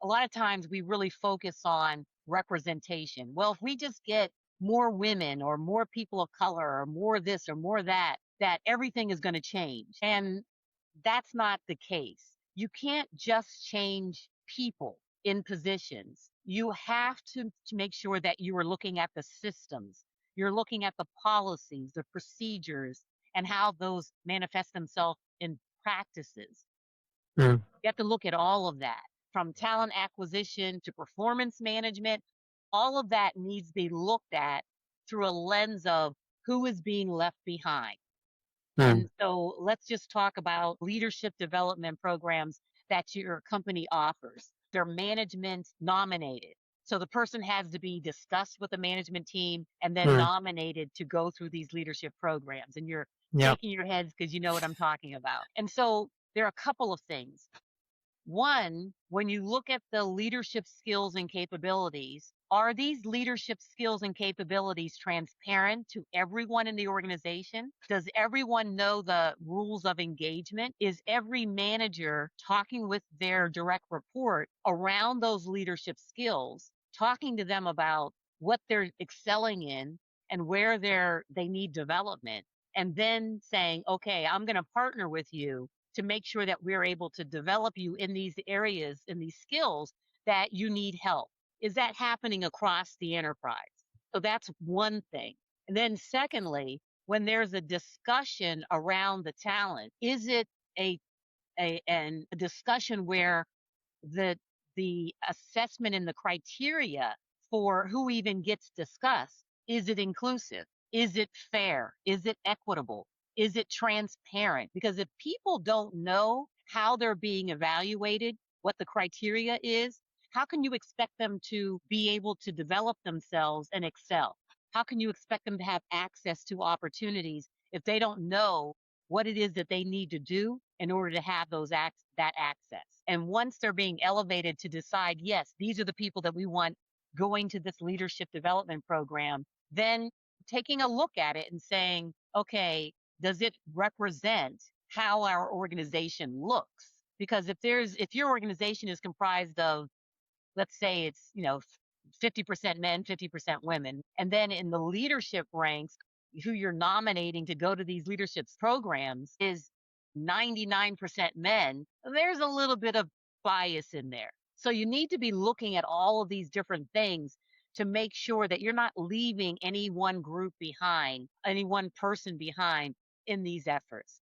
a lot of times we really focus on representation. Well, if we just get more women or more people of color or more this or more that, that everything is going to change. And that's not the case. You can't just change people in positions. You have to make sure that you are looking at the systems, you're looking at the policies, the procedures, and how those manifest themselves in practices. Mm, You have to look at all of that from talent acquisition to performance management. All of that needs to be looked at through a lens of who is being left behind. mm, And so let's just talk about leadership development programs that your company offers. They're management nominated. So the person has to be discussed with the management team and then mm, nominated to go through these leadership programs. And you're yep. shaking your heads because you know what I'm talking about. And so there are a couple of things. One, when you look at the leadership skills and capabilities, are these leadership skills and capabilities transparent to everyone in the organization? Does everyone know the rules of engagement? Is every manager talking with their direct report around those leadership skills, talking to them about what they're excelling in and where they need development? And then saying, okay, I'm going to partner with you to make sure that we're able to develop you in these areas, in these skills that you need help. Is that happening across the enterprise? So that's one thing. And then, secondly, when there's a discussion around the talent, is it a, a discussion where the the assessment and the criteria for who even gets discussed, is it inclusive, is it fair, is it equitable, is it transparent? Because if people don't know how they're being evaluated, what the criteria is, how can you expect them to be able to develop themselves and excel? How can you expect them to have access to opportunities if they don't know what it is that they need to do in order to have that access? And once they're being elevated to decide, yes, these are the people that we want going to this leadership development program, then taking a look at it and saying, okay, does it represent how our organization looks? Because if your organization is comprised of, let's say it's, 50% men, 50% women, and then in the leadership ranks, who you're nominating to go to these leadership programs is 99% men, there's a little bit of bias in there. So you need to be looking at all of these different things to make sure that you're not leaving any one group behind, any one person behind in these efforts.